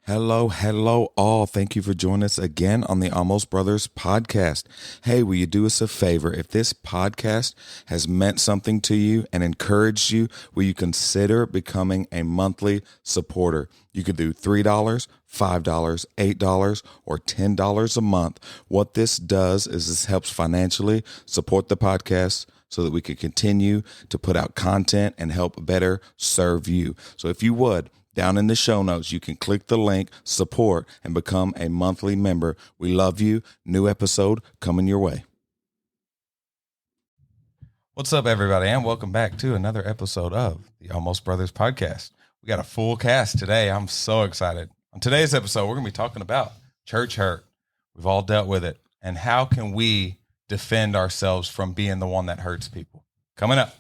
Hello, all. Thank you for joining us again on the Almost Brothers podcast. Hey, will you do us a favor? If this podcast has meant something to you and encouraged you, will you consider becoming a monthly supporter? You could do $3, $5, $8, or $10 a month. What this does is this helps financially support the podcast so that we can continue to put out content and help better serve you. So if you would, down in the show notes, you can click the link, support, and become a monthly member. We love you. New episode coming your way. What's up, everybody, and welcome back to another episode of the Almost Brothers podcast. We got a full cast today. I'm so excited. On today's episode, we're going to be talking about church hurt. We've all dealt with it. And how can we defend ourselves from being the one that hurts people? Coming up.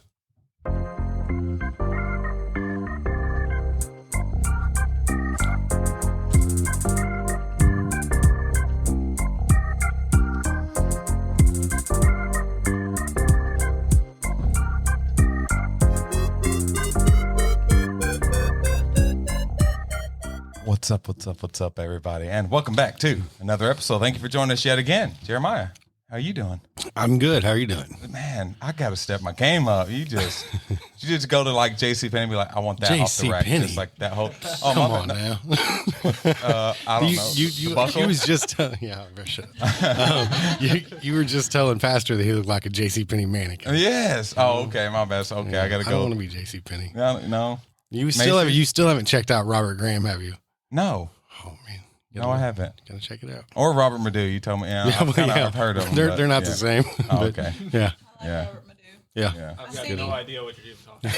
What's up, everybody? And welcome back to another episode. Thank you for joining us yet again. Jeremiah, how are you doing? I'm good. How are you doing? Man, I got to step my game up. You just go to like JCPenney and be like, I want that off the rack. Just like that whole. Oh, come on now. I don't know. You was just you were just telling Pastor that he looked like a JCPenney mannequin. Yes. Oh, okay. My bad. Okay, yeah, I got to go. I don't want to be JCPenney. No. You still haven't checked out Robert Graham, have you? No. Oh man. No, I haven't. Gotta check it out. Or Robert Madu. You told me. Yeah, I've heard of them. They're not the same. Oh, okay. Yeah. Yeah. Yeah. I've got no idea what you're even talking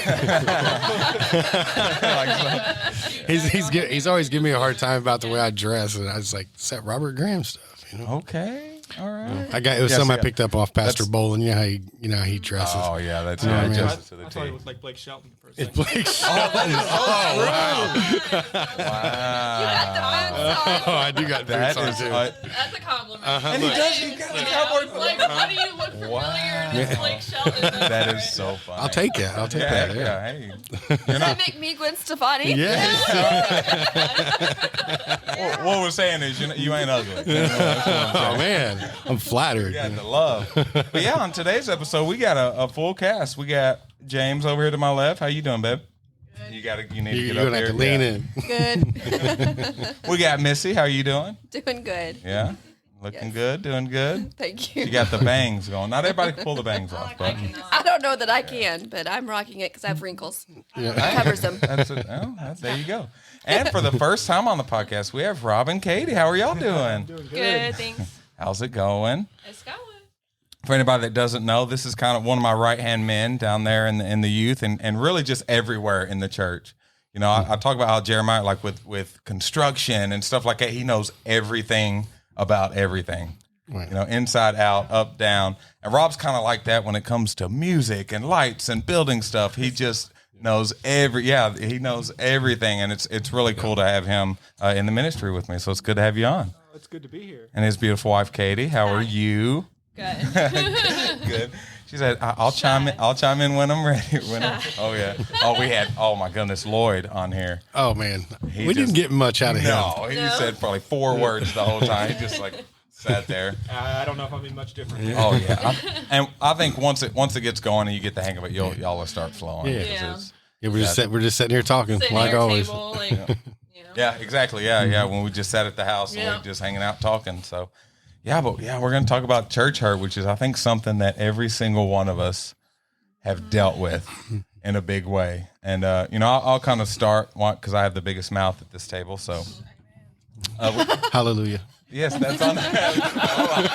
about. He's always giving me a hard time about the way I dress, and I was like, "Is that Robert Graham stuff?" You know? Okay. All right. It was something I picked up off Pastor Bolin. You know how he dresses. Oh yeah, that's yeah. I thought he looked like Blake Shelton for a second. It's Blake Shelton. Wow. Oh, I do got that on too. That's a compliment. And he does. He got the cowboy. Like, why do you look familiar as Blake Shelton? That is so funny. I'll take that. Yeah. Hey, Does that make me Gwen Stefani? Yeah. What we're saying is you ain't ugly. Oh man, I'm flattered. You got the love. But yeah, on today's episode, we got a full cast. We got James over here to my left. How you doing, babe? Good. You need to get You're up gonna here. have to lean in. Good. We got Missy. How you doing? Doing good. Yeah. Looking good, doing good. Thank you. You got the bangs going. Not everybody can pull the bangs off, but I don't know that I can, but I'm rocking it because I have wrinkles. Yeah. It covers them. There you go. And for the first time on the podcast, we have Rob and Katie. How are y'all doing? Good, thanks. How's it going? It's going. For anybody that doesn't know, this is kind of one of my right-hand men down there in the youth and really just everywhere in the church. You know, I talk about how Jeremiah, like with construction and stuff like that, he knows everything about everything. Right. You know, inside out, up, down. And Rob's kind of like that when it comes to music and lights and building stuff. He just knows he knows everything. And it's really cool to have him in the ministry with me. So it's good to have you on. Oh, it's good to be here. And his beautiful wife, Katie. How are you? Good. Good. She said, "I'll chime in when I'm ready." We had. Oh my goodness, Lloyd on here. Oh man, we didn't get much out of him. No, he said probably 4 words the whole time. He just like sat there. I don't know if I'll be much different. Yeah. Oh yeah, I think once it gets going and you get the hang of it, y'all will start flowing. Yeah. We're just sitting here talking like always. Table, Yeah, exactly. Yeah. When we just sat at the house and we were just hanging out talking. So. Yeah, we're going to talk about church hurt, which is, I think, something that every single one of us have dealt with in a big way. And, I'll kind of start because I have the biggest mouth at this table. So, hallelujah. Yes, that's on that.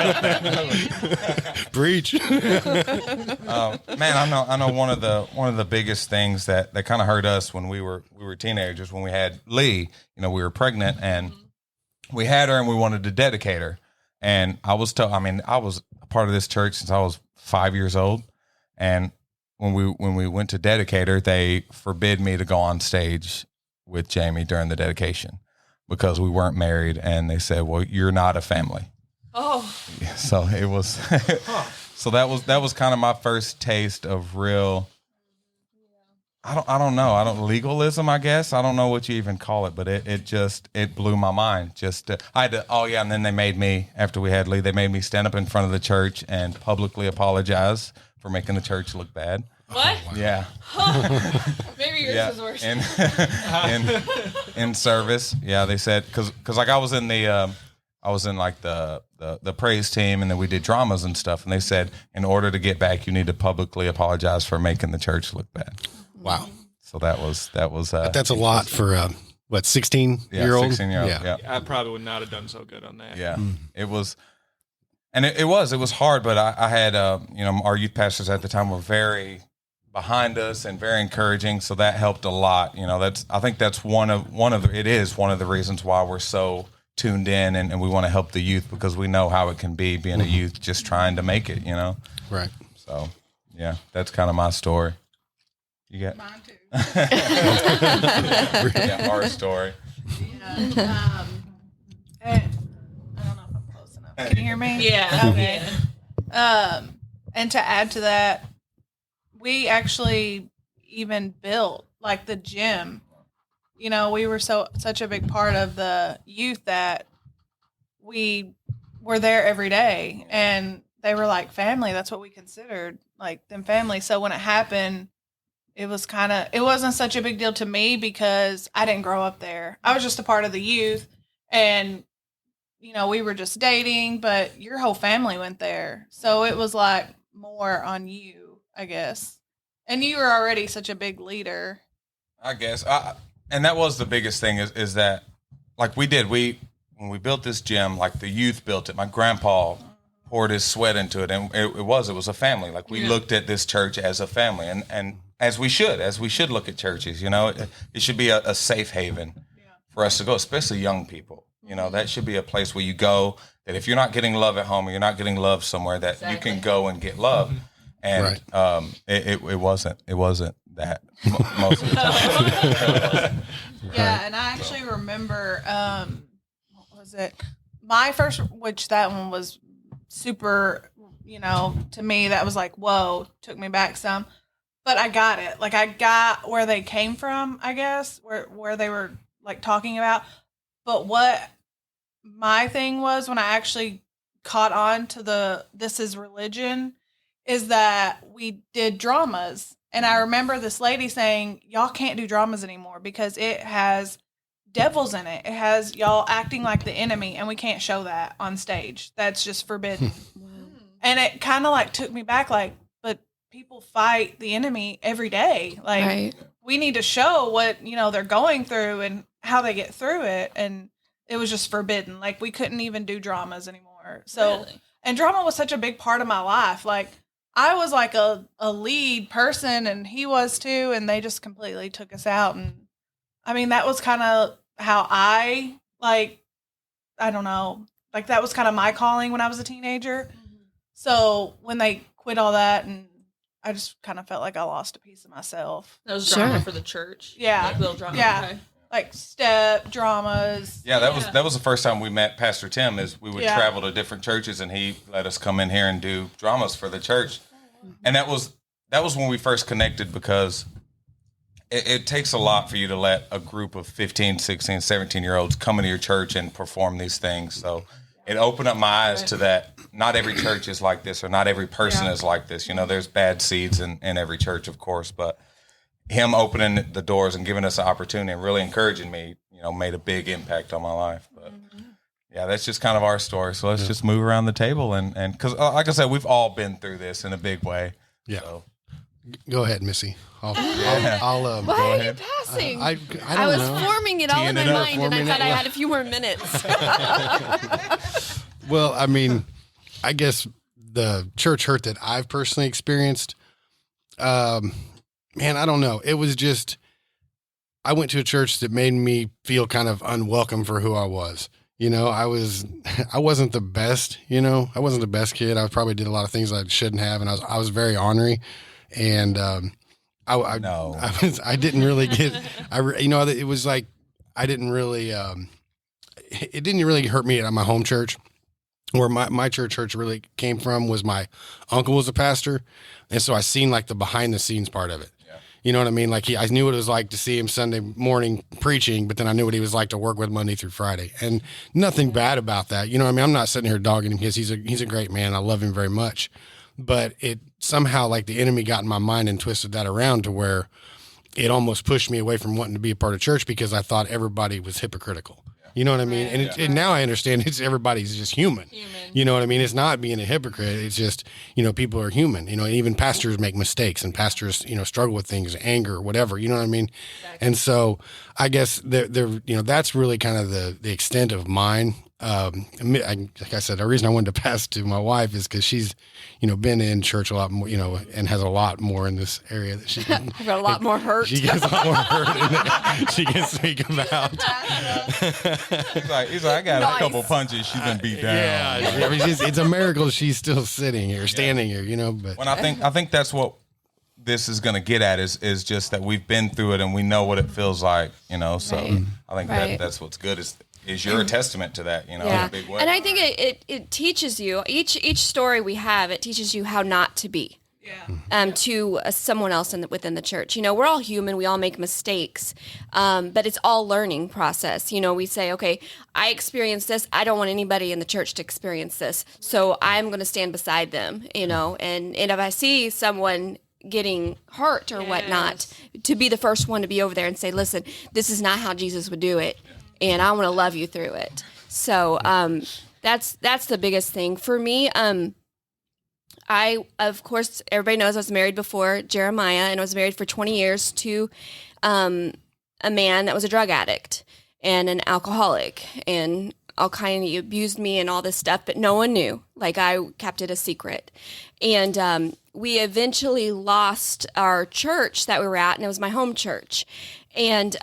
Preach. Man, I know one of the biggest things that kind of hurt us when we were teenagers, when we had Lee, we were pregnant and we had her and we wanted to dedicate her. And I was a part of this church since I was 5 years old. And when we went to dedicate her, they forbid me to go on stage with Jamie during the dedication because we weren't married. And they said, well, you're not a family. Oh. So it was, so that was kind of my first taste of real, I don't know. Legalism, I guess. I don't know what you even call it, but it blew my mind. I had to, and then they made me, after we had Lee, they made me stand up in front of the church and publicly apologize for making the church look bad. What? Yeah. Maybe yours is worse. In service. Yeah, they said, cause like I was in like the praise team, and then we did dramas and stuff. And they said, in order to get back, you need to publicly apologize for making the church look bad. Wow. So that was. That's a lot for 16-year-old? 16-year-old. Yeah. I probably would not have done so good on that. Yeah. It was, and it was hard, but I had, our youth pastors at the time were very behind us and very encouraging. So that helped a lot. I think that's one of the reasons why we're so tuned in and we want to help the youth, because we know how it can be being a youth, just trying to make it, Right. So yeah, that's kind of my story. You got Mine too. yeah, our story. And I don't know if I'm close enough. Can you hear me? Yeah. Okay. And to add to that, we actually even built like the gym. We were such a big part of the youth that we were there every day, and they were like family. That's what we considered, like them family. So when it happened, it wasn't such a big deal to me because I didn't grow up there. I was just a part of the youth, and we were just dating, but your whole family went there. So it was like more on you, I guess. And you were already such a big leader. I guess. And that was the biggest thing is that, like when we built this gym, like the youth built it. My grandpa poured his sweat into it, and it was a family. Like we looked at this church as a family, and as we should look at churches. It should be a safe haven for us to go, especially young people. That should be a place where you go, that if you're not getting love at home or you're not getting love somewhere, that you can go and get love. And it wasn't that most of the time. Yeah, and I actually remember, what was it? My first, which that one was super, to me, that was like, whoa, took me back some. But I got it. Like, I got where they came from, I guess, where they were, like, talking about. But what my thing was when I actually caught on to this is religion is that we did dramas. And I remember this lady saying, y'all can't do dramas anymore because it has devils in it. It has y'all acting like the enemy, and we can't show that on stage. That's just forbidden. And it kind of like took me back, like, but people fight the enemy every day. Like, we need to show what, they're going through and how they get through it. And it was just forbidden. Like, we couldn't even do dramas anymore. So, Really? And drama was such a big part of my life. Like, I was like a lead person, and he was too, and they just completely took us out. And I mean, that was kind of how I don't know, like that was kind of my calling when I was a teenager. So when they quit all that, and I just kind of felt like I lost a piece of myself. That was drama for the church. Yeah. Like little drama. Yeah. Okay. Like step dramas. Yeah, that was the first time we met Pastor Tim. Is we would travel to different churches, and he let us come in here and do dramas for the church. And that was when we first connected, because it takes a lot for you to let a group of 15, 16, 17-year-olds come into your church and perform these things. So it opened up my eyes to that. Not every church is like this, or not every person is like this. There's bad seeds in every church, of course, but him opening the doors and giving us an opportunity and really encouraging me, made a big impact on my life. But yeah, that's just kind of our story. So let's just move around the table and because like I said, we've all been through this in a big way. Yeah. So. Go ahead, Missy. I'll Why go are ahead. you passing? I I was don't know. forming it all in Teeing my it up, mind, and I forming thought it. I had a few more minutes. Well, I mean, I guess the church hurt that I've personally experienced, man, I don't know. It was just, I went to a church that made me feel kind of unwelcome for who I was. I wasn't the best, I wasn't the best kid. I probably did a lot of things I shouldn't have. And I was very ornery. And, I didn't really get, it was like, I didn't really, it didn't really hurt me at my home church. Where my church really came from was my uncle was a pastor. And so I seen like the behind the scenes part of it. You know what I mean? Like I knew what it was like to see him Sunday morning preaching, but then I knew what he was like to work with Monday through Friday, and nothing bad about that. You know what I mean? I'm not sitting here dogging him because he's a great man. I love him very much, but it somehow like the enemy got in my mind and twisted that around to where it almost pushed me away from wanting to be a part of church because I thought everybody was hypocritical. You know what I mean? And now I understand everybody's just human. You know what I mean? It's not being a hypocrite. It's just, people are human, and even pastors make mistakes, and pastors, struggle with things, anger, whatever, you know what I mean? Exactly. And so I guess that's really kind of the extent of mine. Like I said, the reason I wanted to pass to my wife is because she's, been in church a lot more, and has a lot more in this area that she can. I've got a lot more hurt. She gets a lot more hurt than she can speak about. He's like, I got a couple punches. She's been beat down. Yeah, I mean, it's a miracle she's still sitting here, standing here, But when I think that's what this is going to get at is just that we've been through it and we know what it feels like, So Right. I think that's what's good is you're a testament to that, in a big way. And I think it teaches you each story we have. It teaches you how not to be. Yeah. To someone else within the church. We're all human. We all make mistakes. But it's all learning process. We say, okay, I experienced this. I don't want anybody in the church to experience this. So I'm going to stand beside them, and if I see someone getting hurt or whatnot, to be the first one to be over there and say, listen, this is not how Jesus would do it. And I want to love you through it. So that's the biggest thing for me. I, of course, everybody knows I was married before Jeremiah, and I was married for 20 years to a man that was a drug addict and an alcoholic, and all kind of abused me and all this stuff, but no one knew. Like, I kept it a secret. And we eventually lost our church that we were at, and it was my home church. And,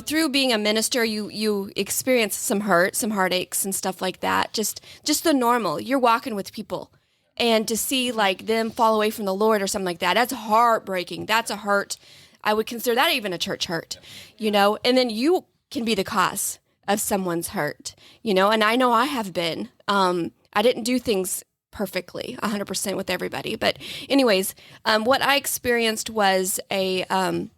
through being a minister, you experience some hurt, some heartaches and stuff like that. Just the normal. You're walking with people. And to see like them fall away from the Lord or something like that, that's heartbreaking. That's a hurt. I would consider that even a church hurt, and then you can be the cause of someone's hurt, and I know I have been. I didn't do things perfectly 100% with everybody. But anyways, what I experienced was when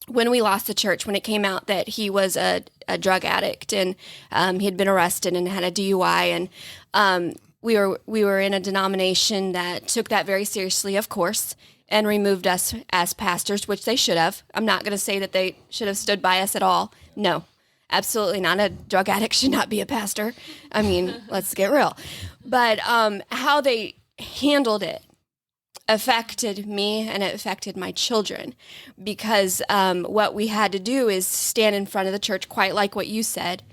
we lost the church, when it came out that he was a drug addict and he had been arrested and had a DUI, and we were in a denomination that took that very seriously, of course, and removed us as pastors, which they should have. I'm not going to say that they should have stood by us at all. No, absolutely not. A drug addict should not be a pastor. I mean, let's get real. But how they handled it affected me, and it affected my children, because what we had to do is stand in front of the church, quite like what you said.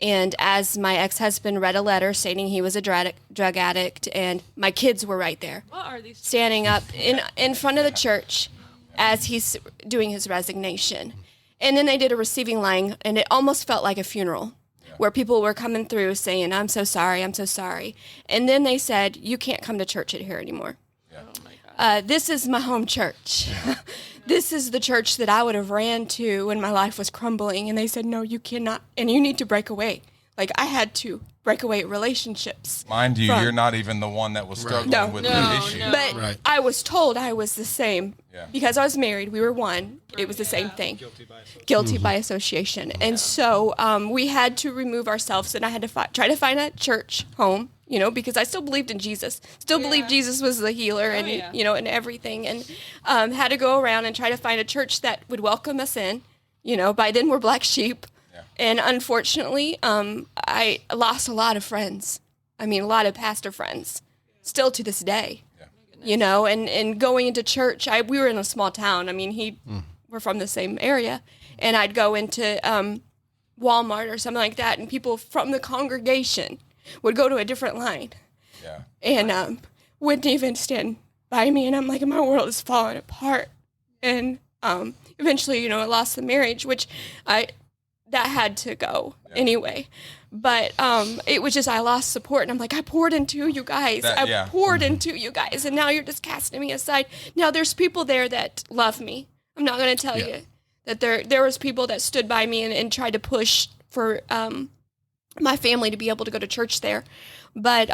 And as my ex-husband read a letter stating he was a drug addict, and my kids were right there, what are these standing up in front of the church as he's doing his resignation. And then they did a receiving line, and it almost felt like a funeral, where people were coming through saying, I'm so sorry, I'm so sorry. And then they said, you can't come to church here anymore. Oh my God. This is my home church. This is the church that I would have ran to when my life was crumbling. And they said, no, you cannot. And you need to break away. Like, I had to break away relationships. Mind you, you're not even the one that was struggling with the issue. No. But I was told I was the same. Yeah. Because I was married. We were one. It was the same thing. Guilty by association. And so we had to remove ourselves. And I had to try to find a church home, because I still believed in Jesus. Still believed Jesus was the healer and, and everything. And had to go around and try to find a church that would welcome us in. By then we're black sheep. And unfortunately, I lost a lot of friends. I mean, a lot of pastor friends, still to this day. And going into church, we were in a small town. I mean, we're from the same area. And I'd go into Walmart or something like that, and people from the congregation would go to a different line. Yeah. And wouldn't even stand by me. And I'm like, my world is falling apart. And eventually, I lost the marriage, which that had to go anyway. But it was just, I lost support. And I'm like, I poured into you guys. I poured into you guys. And now you're just casting me aside. Now there's people there that love me. I'm not going to tell you that there was people that stood by me and tried to push for my family to be able to go to church there. But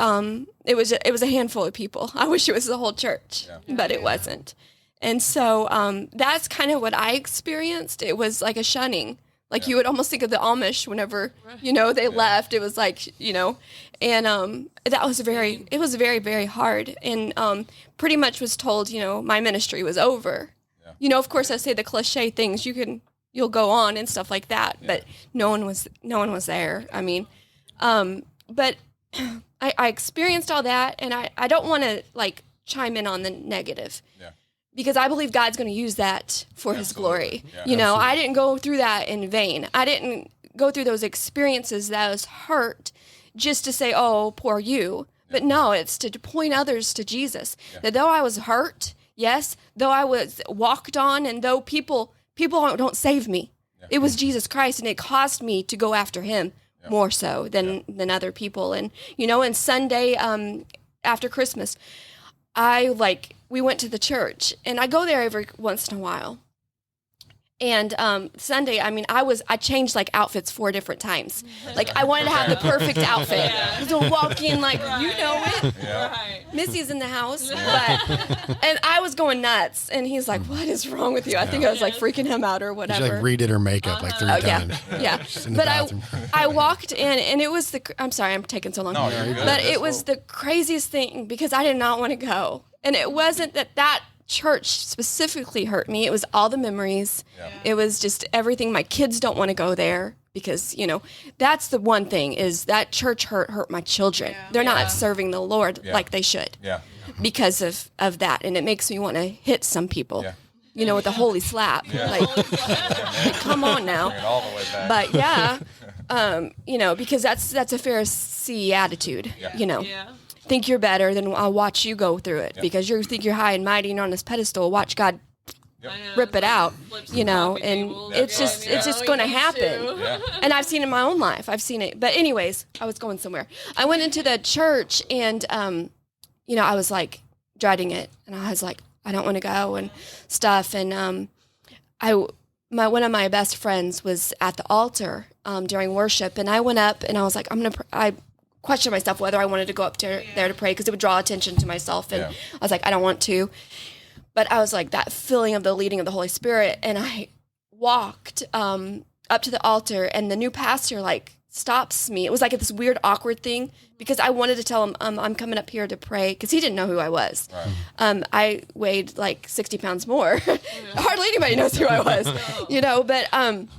it was a handful of people. I wish it was the whole church, but it wasn't. And so that's kind of what I experienced. It was like a shunning. Like you would almost think of the Amish whenever, they left. It was like, and that was it was very, very hard. And pretty much was told, my ministry was over. Yeah. Of course I say the cliche things, you'll go on and stuff like that, but no one was there. I mean, but I experienced all that, and I don't want to like chime in on the negative. Yeah. Because I believe God's going to use that for His glory. Yeah, I didn't go through that in vain. I didn't go through those experiences that was hurt just to say, oh, poor you. Yeah. But no, it's to point others to Jesus. Yeah. That though I was hurt, yes, though I was walked on, and though people don't save me, it was Jesus Christ, and it caused me to go after Him more so than other people. And, and Sunday after Christmas, we went to the church, and I go there every once in a while. And Sunday, I mean, I changed like outfits 4 different times. Like I wanted to have the perfect outfit. So walk in like, it. Yeah. Right. Missy's in the house, and I was going nuts. And he's like, "What is wrong with you?" I think I was like freaking him out or whatever. She like redid her makeup like 3 times. Yeah. But I walked in, and it was I'm sorry, I'm taking so long. No, you're good. But it was the craziest thing because I did not want to go, and it wasn't that church specifically hurt me. It was all the memories. Yeah. It was just everything. My kids don't want to go there because, that's the one thing is that church hurt my children. Yeah. They're not serving the Lord like they should because of that. And it makes me want to hit some people, with a holy slap. Yeah. Like, come on now. Bring it all the way back. But because that's a Pharisee attitude, Yeah. Think you're better, then I'll watch you go through it because you think you're high and mighty and on this pedestal. Watch God rip it out, and it's just going to happen. Yeah. And I've seen it in my own life. I've seen it. But anyways, I was going somewhere. I went into the church, and I was like dreading it, and I was like, I don't want to go and stuff. And one of my best friends was at the altar during worship, and I went up and I was like, I questioned myself whether I wanted to go up there to pray because it would draw attention to myself, and I was like, I don't want to. But I was like that feeling of the leading of the Holy Spirit, and I walked up to the altar, and the new pastor like stops me. It was like this weird awkward thing because I wanted to tell him I'm coming up here to pray because he didn't know who I was. Right. I weighed like 60 pounds more. Hardly anybody knows who I was, but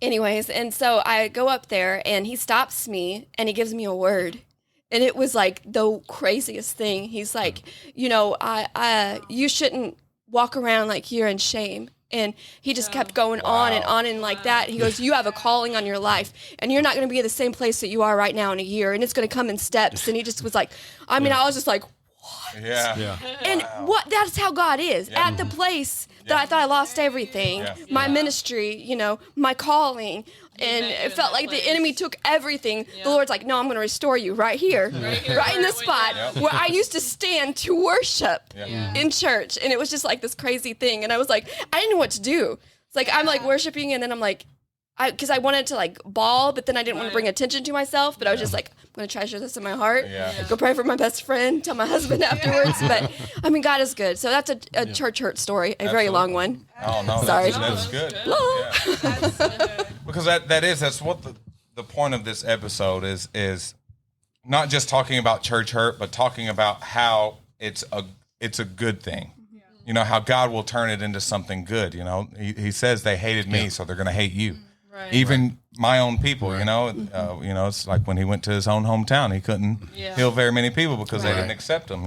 anyways, and so I go up there, and he stops me, and he gives me a word. And it was like the craziest thing. He's like, you shouldn't walk around like you're in shame. And he just kept going on and like that. He goes, you have a calling on your life, and you're not going to be in the same place that you are right now in a year, and it's going to come in steps. And he just was like, I was just like, what? Yeah. And that's how God is. Yeah. At the place that I thought I lost everything, my ministry, my calling, and it felt like the enemy took everything. The Lord's like, no, I'm going to restore you right here, right in the spot where I used to stand to worship in church. And it was just like this crazy thing. And I was like, I didn't know what to do. It's like, I'm like worshiping, and then I'm like, because I wanted to like bawl, but then I didn't want to bring attention to myself. But I was just like, I'm going to treasure this in my heart. Go pray for my best friend, tell my husband afterwards. But God is good. So that's a church hurt story, a very long one. Oh, no. Sorry. That's good. Because that's what the point of this episode is not just talking about church hurt, but talking about how it's a good thing. How God will turn it into something good. He says they hated me, so they're going to hate you. Right. Even my own people, it's like when he went to his own hometown, he couldn't heal very many people because they didn't accept him,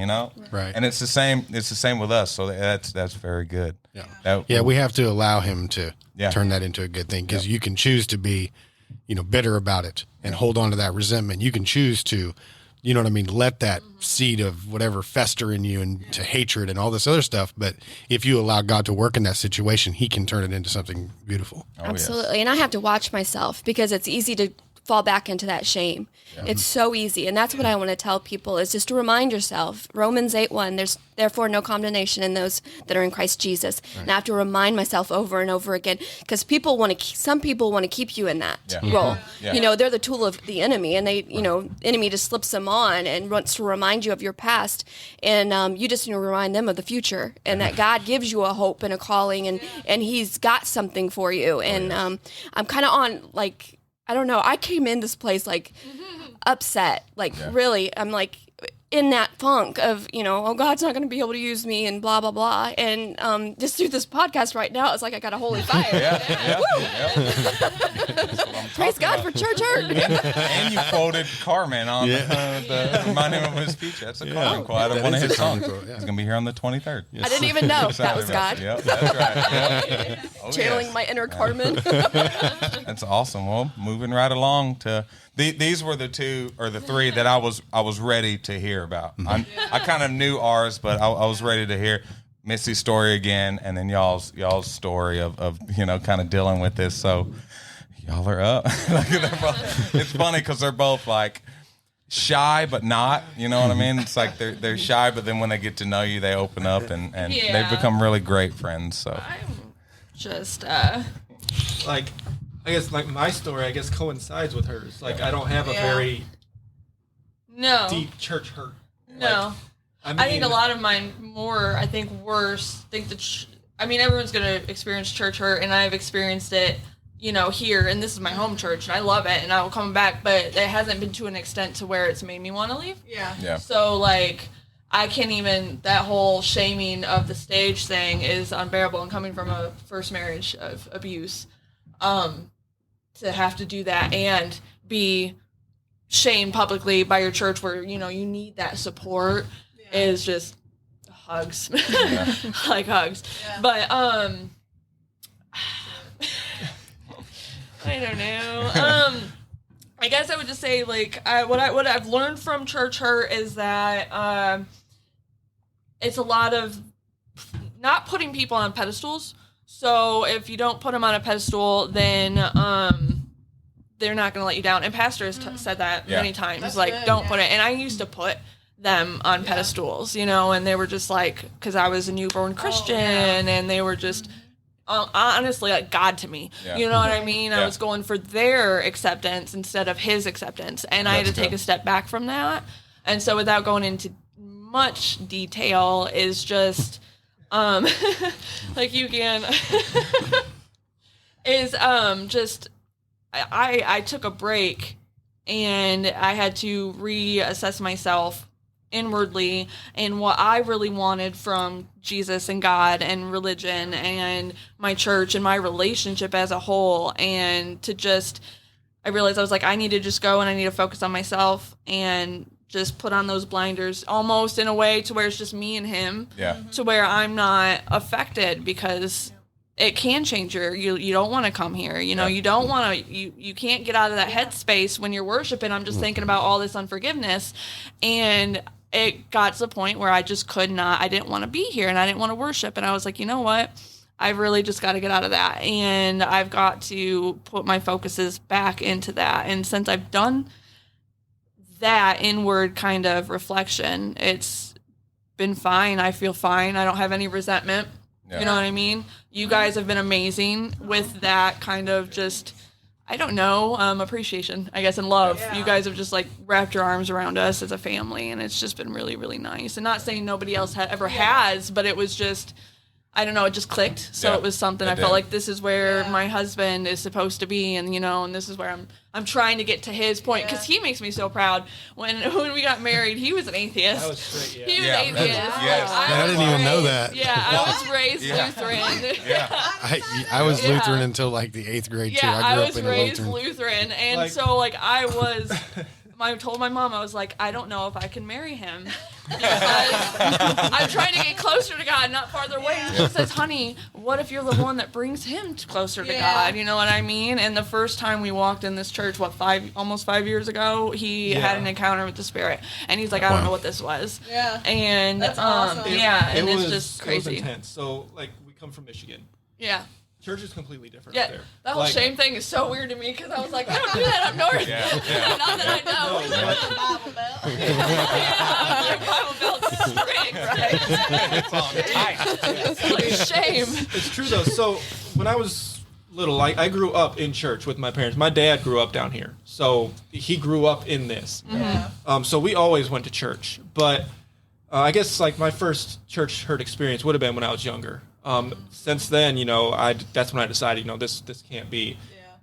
Right. And it's the same with us. So that's very good. Yeah. We have to allow him to turn that into a good thing, because you can choose to be, bitter about it and hold on to that resentment. You can choose to, let that seed of whatever fester in you and to hatred and all this other stuff. But if you allow God to work in that situation, he can turn it into something beautiful. Absolutely. Yes. And I have to watch myself because it's easy to fall back into that shame. It's so easy. And that's what I want to tell people is just to remind yourself, Romans 8:1, there's therefore no condemnation in those that are in Christ Jesus. Right. And I have to remind myself over and over again, because some people want to keep you in that role. Yeah. You know, they're the tool of the enemy, and they, you know, enemy just slips them on and wants to remind you of your past. And you just need to remind them of the future, and that God gives you a hope and a calling, and he's got something for you. And I'm kind of on, like, I don't know, I came in this place like upset, like really, I'm like in that funk of, you know, oh, God's not going to be able to use me and blah, blah, blah. And just through this podcast right now, it's like I got a holy fire. Praise God for church hurt. And you quoted Carmen on the reminding him of his speech. That's a Carmen quote out of one of his songs. He's going to be here on the 23rd. I didn't even know that was God. Yep, that's right. Oh, channeling my inner Carmen. That's awesome. Well, moving right along to these were the two or the three that I was ready to hear about. I kind of knew ours, but I was ready to hear Missy's story again, and then y'all's story of you know, kind of dealing with this. So y'all are up. It's funny because they're both like shy but not, you know what I mean? It's like they're shy, but then when they get to know you, they open up and they've become really great friends. So I'm just like, I guess like my story, I guess coincides with hers. Like I don't have a very deep church hurt. No, like, I think a lot of mine more. I think worse. I mean, everyone's gonna experience church hurt, and I've experienced it. You know, here, and this is my home church, and I love it, and I will come back. But it hasn't been to an extent to where it's made me want to leave. Yeah. So like, I can't even. That whole shaming of the stage thing is unbearable, and coming from a first marriage of abuse. To have to do that and be shamed publicly by your church where, you know, you need that support is just hugs. Like hugs. Yeah. But, I don't know. I guess I would just say, like, what I've learned from church hurt is that, it's a lot of not putting people on pedestals. So if you don't put them on a pedestal, then they're not going to let you down. And Pastor has said that many times. That's like, good, don't put it. And I used to put them on pedestals, you know, and they were just like, because I was a newborn Christian, and they were just honestly like God to me. Yeah. You know what I mean? I was going for their acceptance instead of his acceptance. And I had to take a step back from that. And so without going into much detail is just... like you can is just I took a break and I had to reassess myself inwardly and what I really wanted from Jesus and God and religion and my church and my relationship as a whole, and I realized I was like, I need to just go and I need to focus on myself and just put on those blinders almost in a way to where it's just me and him, to where I'm not affected, because it can change you don't want to come here. You know, you don't want to, you can't get out of that headspace when you're worshiping. I'm just thinking about all this unforgiveness. And it got to the point where I just I didn't want to be here and I didn't want to worship. And I was like, you know what? I really just got to get out of that. And I've got to put my focuses back into that. And since I've done that inward kind of reflection, it's been fine. I feel fine. I don't have any resentment. You know what I mean? You guys have been amazing with that kind of just, I don't know, appreciation, I guess, and love. You guys have just like wrapped your arms around us as a family, and it's just been really, really nice. And not saying nobody else ever has, but it was just, I don't know, it just clicked. So it was something I felt like this is where my husband is supposed to be, and you know, and this is where I'm trying to get to his point, because he makes me so proud. When we got married, he was an atheist. That was straight, He was atheist. I didn't even know that. Yeah, I was raised Lutheran. I was Lutheran until like the 8th grade too. I grew up in a raised Lutheran, and like, so like I told my mom, I was like, I don't know if I can marry him because I'm trying to get closer to God, not farther away. And she says, honey, what if you're the one that brings him closer to God? You know what I mean? And the first time we walked in this church, almost 5 years ago, he had an encounter with the Spirit. And he's like, I don't know what this was. Yeah. And that's awesome. And it's just crazy. It was intense. So like we come from Michigan. Yeah. Church is completely different Yeah, up there. that whole Like, shame thing is so weird to me because I was like, I don't do that up north. Not that I know. Bible Belt strict, right? It's like shame. It's true though. So when I was little, I grew up in church with my parents. My dad grew up down here, so he grew up in this. So we always went to church. But I guess like my first church hurt experience would have been when I was younger. Since then, that's when I decided, this can't be.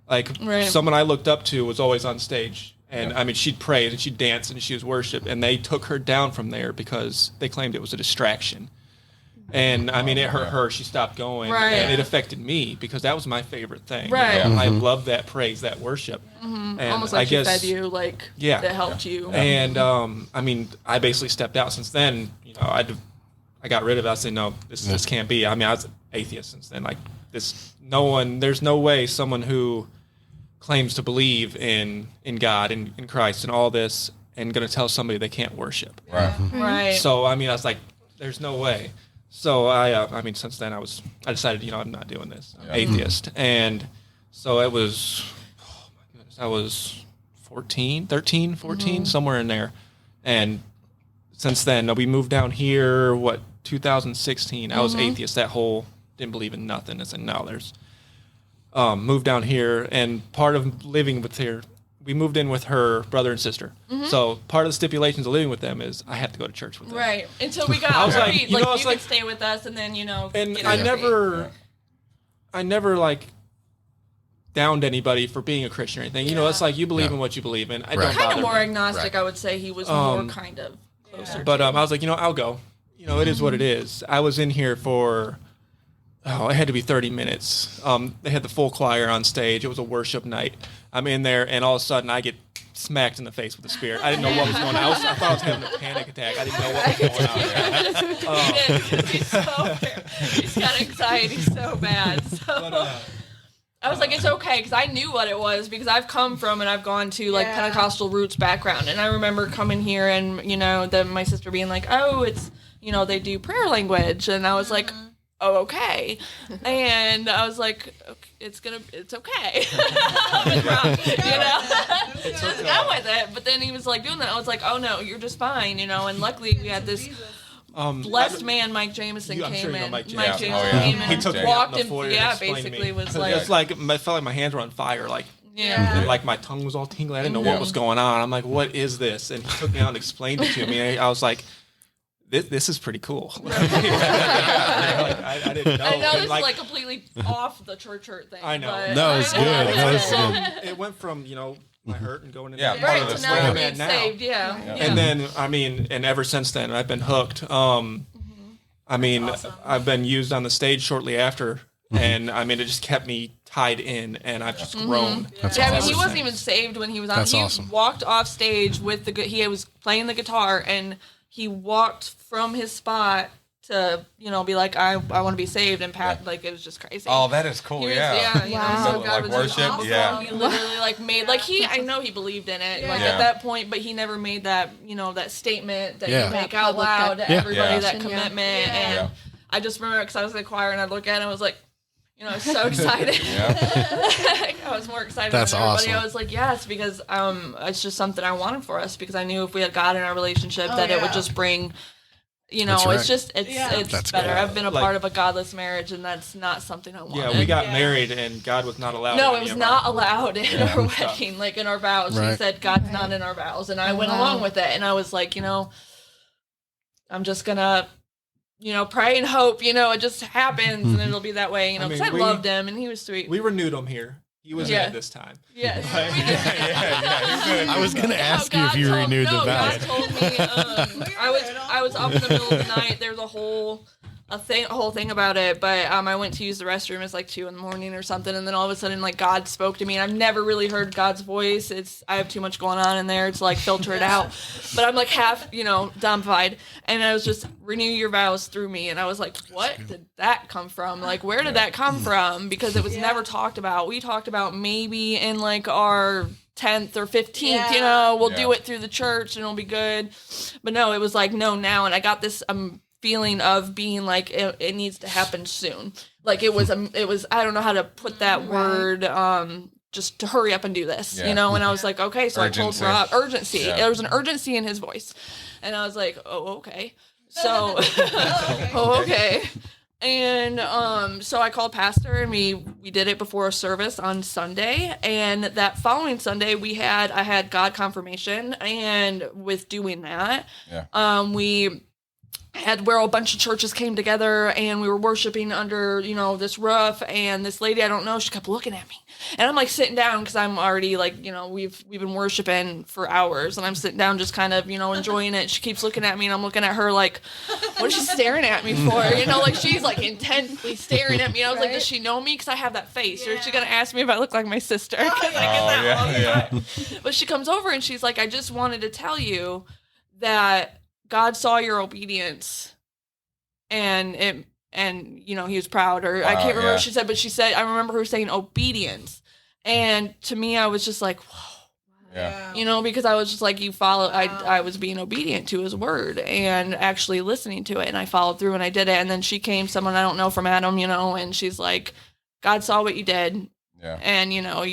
Like someone I looked up to was always on stage, and I mean she'd pray and she'd dance and she was worship, and they took her down from there because they claimed it was a distraction. And I mean, it hurt her. She stopped going, and it affected me because that was my favorite thing. Right. I loved that praise, that worship. And almost like I guess, she fed you, like that helped you. And I mean, I basically stepped out. Since then, I got rid of it. I said, no, this can't be. I mean, I was an atheist since then. Like there's no way someone who claims to believe in God and in Christ and all this and going to tell somebody they can't worship. Right. So I mean, I was like, there's no way. So I mean, since then I decided, I'm not doing this. I'm atheist. And so it was, oh my goodness, I was 13, somewhere in there. And since then, we moved down here, 2016. I was atheist. Didn't believe in nothing. I said, no, moved down here. And part of living with her, we moved in with her brother and sister. So part of the stipulations of living with them is I had to go to church with them. Right. Until we got I was our like, feet. you Like, you could could stay with us and then, And get I on your feet. never like downed anybody for being a Christian or anything. It's like you believe in what you believe in. I don't Kind bother of more me. agnostic, I would say. He was more kind of closer. But I was like, I'll go. It is what it is. I was in here for, it had to be 30 minutes. They had the full choir on stage. It was a worship night. I'm in there, and all of a sudden, I get smacked in the face with the spirit. I didn't know what was going on. I thought I was having a panic attack. I didn't know what was going on. He's got anxiety so bad. So. I was like, it's okay, because I knew what it was, because I've come from and I've gone to, like, Pentecostal roots background. And I remember coming here and, then my sister being like, oh, it's, they do prayer language. And I was like, oh, okay. And I was like, okay, it's okay. I was wrong, Just go with it. But then he was, like, doing that. I was like, oh, no, you're just fine, And luckily we had this... blessed man, Mike Jameson came in. Mike Jameson came in. He took me walked out in the in. foyer Yeah, and explained to basically me. was like. It's like I felt like my hands were on fire. Like Yeah. like my tongue was all tingling. I didn't know what was going on. I'm like, what is this? And he took me out and explained it to me. I was like, this is pretty cool. I didn't know. I know this like, is like completely off the church hurt thing. I know. But No, it's good. No, it's good. It went from my hurt and going into Right, part of so the now where you're I'm being at now. saved. Yeah. And then and ever since then I've been hooked. I've been used on the stage shortly after, and it just kept me tied in, and I've just grown. That's Yeah, awesome. he wasn't even saved when he was on. That's he awesome. walked off stage with he was playing the guitar, and he walked from his spot to be like, I want to be saved, and Pat like it was just crazy. Oh, that is cool. He was, Yeah. Wow. So Like God was doing worship, awesome. yeah. He literally made I know he believed in it Yeah. at that point, but he never made that that statement that Yeah. you make out loud to Yeah. everybody, Yeah. that Yeah. commitment. Yeah. And Yeah. I just remember because I was in the choir and I look at it and I was like, I was so excited. I was more excited That's than everybody. awesome. I was like, yes, because it's just something I wanted for us, because I knew if we had God in our relationship that it would just bring. That's right. It's just it's That's better. cool. I've been a Like- part of a godless marriage, and that's not something I wanted. Yeah, we got married, and God was not allowed. No, in it any was of not our- allowed in our wedding, like in our vows. She Right. said, God's not in our vows. And I went along with it. And I was like, I'm just going to, pray and hope, it just happens and it'll be that way, because I loved him and he was sweet. We renewed him here. He was in it this time. Yes. I was going to ask you if you renewed the vows. God told me, I was up in the middle of the night. There's a whole thing about it, but I went to use the restroom. It's like 2 a.m. or something, and then all of a sudden, like, God spoke to me, and I've never really heard God's voice. I have too much going on in there to like filter it out, but I'm like half, dumbfied, and I was just renew your vows through me, and I was like, what did that come from? Like, where did that come from? Because it was never talked about. We talked about maybe in like our 10th or 15th, we'll do it through the church and it'll be good, but no, it was like no now, and I got this feeling of being like it needs to happen soon, Like it was, I don't know how to put that word, just to hurry up and do this, you know? And I was like, okay. So Urgency. I told Rob, urgency. Yeah. There was an urgency in his voice. And I was like, oh, okay. So, oh, okay. And so I called Pastor, and we did it before a service on Sunday. And that following Sunday, I had God confirmation. And with doing that, we had where a bunch of churches came together, and we were worshiping under, you know, this roof. And this lady I don't know, she kept looking at me, and I'm like sitting down because I'm already like, you know, we've been worshiping for hours, and I'm sitting down just kind of, you know, enjoying it. She keeps looking at me, and I'm looking at her like, what is she staring at me for? You know, like she's like intently staring at me. And I was like, does she know me? Because I have that face. Or is she gonna ask me if I look like my sister? 'Cause I get that all the time. But she comes over and she's like, I just wanted to tell that God saw your obedience, and you know, he was proud, or I can't remember what she said, but she said, I remember her saying obedience. And to me, I was just like, whoa, you know, because I was just like, I was being obedient to his word and actually listening to it. And I followed through and I did it. And then she came, someone I don't know from Adam, you know, and she's like, God saw what you did. Yeah. And you know,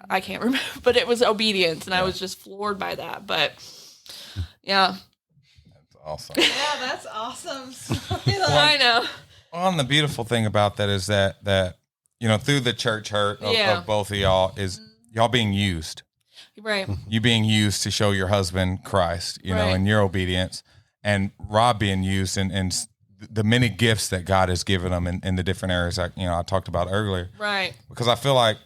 I can't remember, but it was obedience. And I was just floored by that. But yeah. Awesome. Yeah, that's awesome. I know. Well, and the beautiful thing about that is that you know, through the church hurt of both of y'all is y'all being used. Right. You being used to show your husband Christ, you know, in your obedience, and Rob being used in the many gifts that God has given him in the different areas I talked about earlier. Right. Because I feel like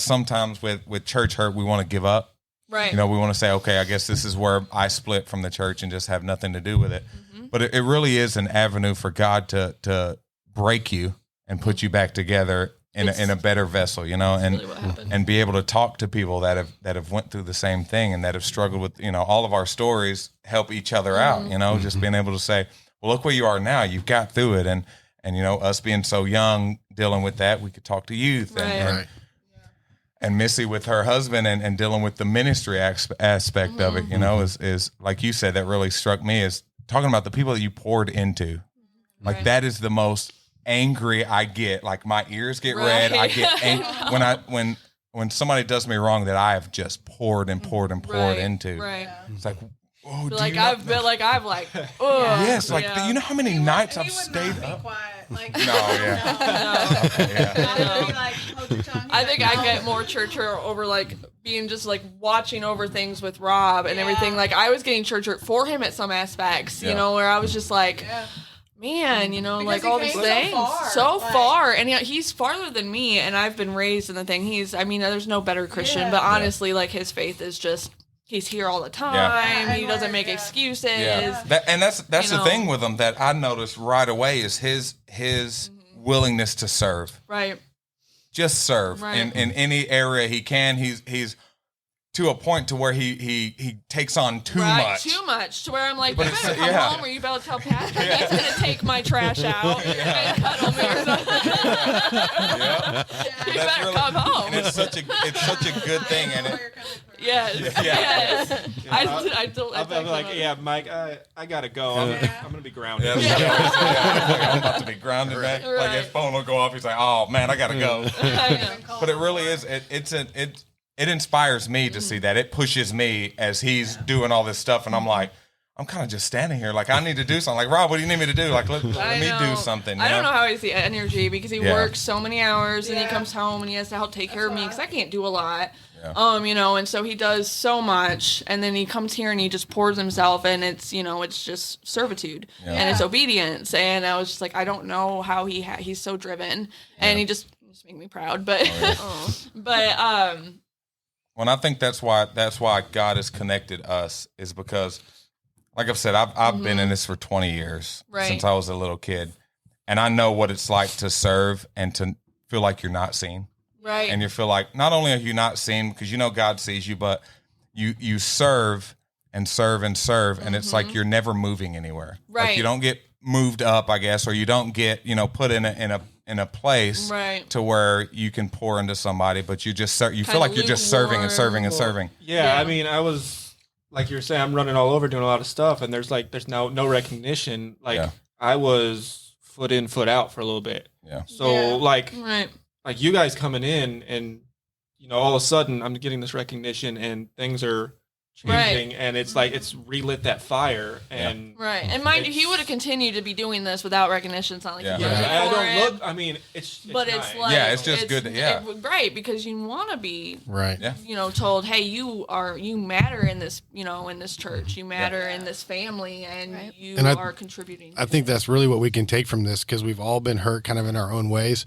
sometimes with church hurt, we want to give up. Right. You know, we want to say, okay, I guess this is where I split from the church and just have nothing to do with it. Mm-hmm. But it really is an avenue for God to break you and put you back together in a better vessel, you know, and be able to talk to people that have went through the same thing and that have struggled with, you know, all of our stories help each other out, you know, just being able to say, well, look where you are now. You've got through it. And you know, us being so young, dealing with that, we could talk to youth and Missy with her husband and dealing with the ministry aspect of it, you know, is like you said, that really struck me, is talking about the people that you poured into. Like that is the most angry I get. Like my ears get red. I get angry when somebody does me wrong that I have just poured and poured and poured into. Right. It's like, oh, I've like, oh yes, like you know how many nights I've stayed up. Quiet. Like, I think I get more church hurt over like being just like watching over things with Rob and everything. Like I was getting church hurt for him at some aspects, you know, where I was just like, man, you know, because like all these things so far. And he's farther than me, and I've been raised in the thing. There's no better Christian, but honestly, like his faith is just, he's here all the time. He doesn't make excuses. That's the thing with him that I noticed right away is his willingness to serve. Right. Just serve in any area he can. He's to a point to where he takes on too much. Too much to where I'm like, you better come home, or you better tell Pastor he's going to take my trash out and cuddle me or something. You better come home. And it's such a good thing, and it. Yes. I'll be like, Mike, I gotta go. I'm gonna be grounded. I'm about to be grounded back. Like his phone will go off. He's like, oh man, I gotta go. But it really is. It inspires me to see that. It pushes me as he's doing all this stuff, and I'm like, I'm kind of just standing here. Like, I need to do something. Like, Rob, what do you need me to do? Like, let me do something. I don't know how he has the energy, because he works so many hours, and he comes home and he has to help take care of me, because I can't do a lot. You know, and so he does so much, and then he comes here and he just pours himself, and it's, you know, it's just servitude and it's obedience. And I was just like, I don't know how he's so driven, and he just makes me proud. But, Well, I think that's why God has connected us, is because, like I've said, I've been in this for 20 years since I was a little kid, and I know what it's like to serve and to feel like you're not seen. Right. And you feel like not only are you not seen because you know God sees you, but you serve and serve and serve, and it's like you're never moving anywhere. Right. Like you don't get moved up, I guess, or you don't get, you know, put in a place to where you can pour into somebody, but you just you feel like you're just serving and serving and serving. Yeah, I mean, I was like you were saying, I'm running all over doing a lot of stuff, and there's no recognition. Like I was foot in, foot out for a little bit. Yeah. So Yeah. like Right. you guys coming in and, all of a sudden I'm getting this recognition and things are changing and it's like it's relit that fire and Right. And mind you, he would have continued to be doing this without recognition. It's not like Yeah. he yeah, did it I for don't him. look. I mean, it's But it's nice. like Yeah, it's just good to- right, because you want to be Right. Yeah. told, hey, you matter in this in this church, you matter in this family, and Right. you And are contributing. I think that's really what we can take from this, because we've all been hurt kind of in our own ways.